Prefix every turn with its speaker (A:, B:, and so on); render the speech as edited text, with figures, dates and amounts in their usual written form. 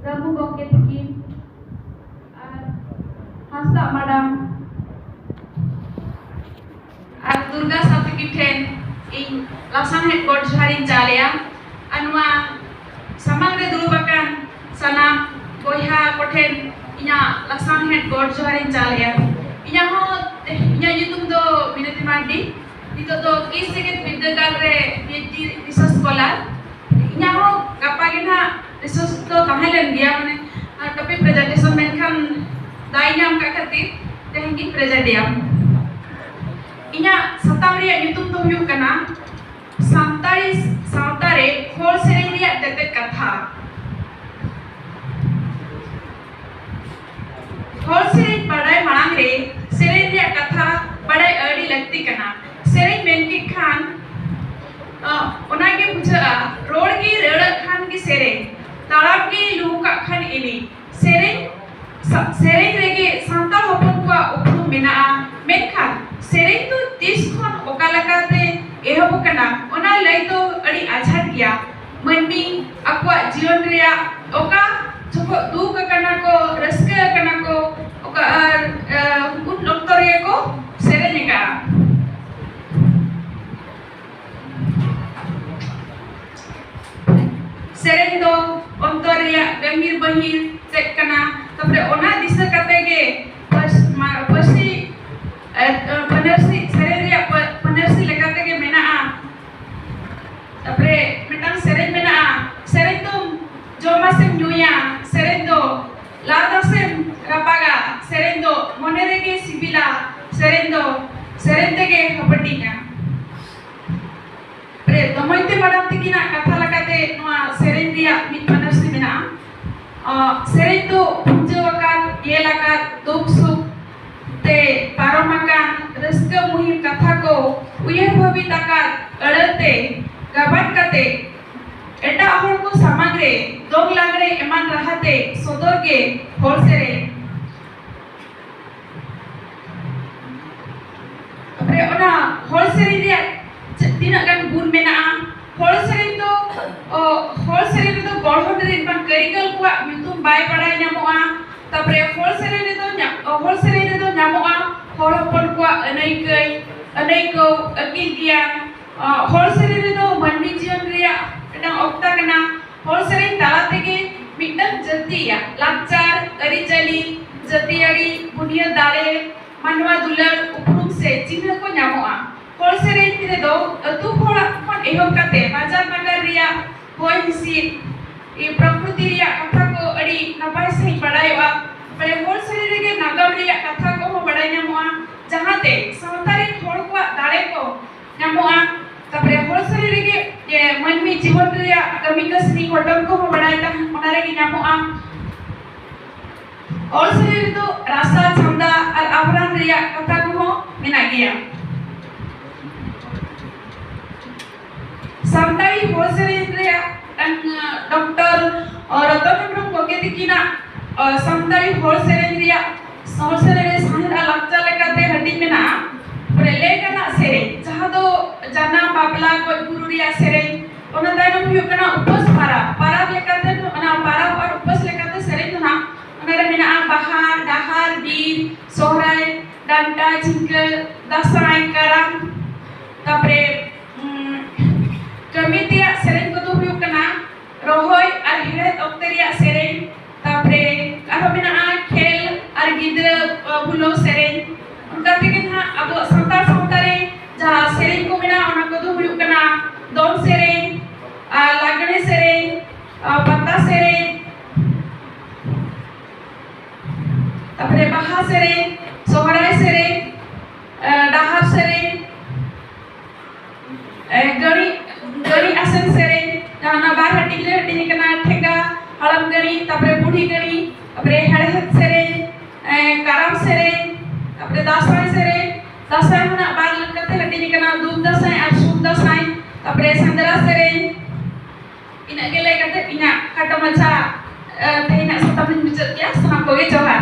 A: Ramu Gongke Tikin, Hasta Madam, Durga Satikiten, in Lasan Headboard Harin Jalia, Anwa Samang de Durubakan, Sanam, Boyha Koten, Inya Lasan Headboard Harin Jalia, Inya Ho, Inya Yutum do Minati Mandi, Ito do Kis Ticket with the Galre, PhD Research Scholar, Inya Ho, Kapagina. Resource to tahalan dia mane tapi presentation menkan dainam ka khatir tehingi present dia inya satam riya nyutum to huyuk kana santari sautare hol sereng riya tete katha hol sereng badai marang re sereng riya katha badai adi lakti kana sereng menki khan onage bujha road ki reda khan ki sereng तालाब के लोग का खन इनी सेरेंग रेगे सांताल होपन को उपरुम मेना मेखा सेरेंग तो तीस खन ओकालकाते एहबो कना ओना लई तो अड़ी आझाट गया मनमी अक्वा जीवन रिया ओका छको दुख कना को रस्के कना को ओका उन डॉक्टर को सेरेंग का सेरेंग तो Ontoria, Bemir Bahir, Tekana, Tapre Ona Disa Katege, Pasi, Panersi, Sereria, Panersi Lekatege Mena, Tapre Metang Seren Mena, Serentum, Jomasem Nuya, Serendo, Ladasem Rapaga, Serendo, Monerege Sibila, Serendo, Serentege Hapatina. Pre, Tomoite Madam Tikina, Katalakate, Noa, Serendia, Mitmanas Simina, Serento, Punjawakan, Yelakat, Duksuk, Te, Paramakan, Reska Muhim Katako, Uyabitakat, Erate, Gabatkate, Eta Ahorku Samagre, Dog Lagre, Eman Rahate, Sodorge, Holsere. Pre, Ona, Holsere, Tina kan gun mena wholesale itu gorhon dari ban kerikal kuat mintum bay pada nyamoa tapre wholesale itu nyamoa horapon kuat anai ko akidian wholesale itu mandi jion ria edang okta kena wholesale tala tege midang jati ya lakcar arijali jatiari bunia dare manwa dular uprum se jinha ko nyamoa Wholesale itu tu pola kon ehok kate bazar nagar ria boy hisi prakriti ria katha ko adi napai sahi badai wa pare wholesale rege nagam ria katha ko ho badai nyamoa jahate samtari hor ko dare ko nyamoa tapre wholesale rege ye manmi jiwan ria kami kasni hotam ko ho badai ta ona rege nyamoa wholesale itu rasa chanda ar abran ria katha ko ho mena gaya Sampai wholesale ria dan dokter Ratan Hembram Gongke Tikina sampai wholesale ria sahir alakca lekate hadi mena prele kana sere jaha do jana babla ko guru ria sere ona dainam huyuk kana upas para lekate ona para ar upas lekate sere na ona re mena bahar dahar bir sohrai danta jingkel dasai karam tapre Kamitia sering kutu huyuk kena rohoi ar hiret okteria sering tapre aromina khel ar gidra bulo sering unka tikin ha abo samtare jaha sering ko mina ona kutu huyuk kena don sering lagane sering patta sering tapre baha sering sohrai sering dahar sering गरी आसन सेरें जहाँ बाहर हटी कना ठेगा हलम गरी तबरे बूढ़ी गरी तबरे हड़हत सेरें कारम सेरें तबरे दासाई होना बाल कते हटी कना दूध दासाई और सूप दासाई तबरे संदरा सेरें इना गेले कते इना कटा मचा तेना सता बिन बिचत या सना कोगे जोहार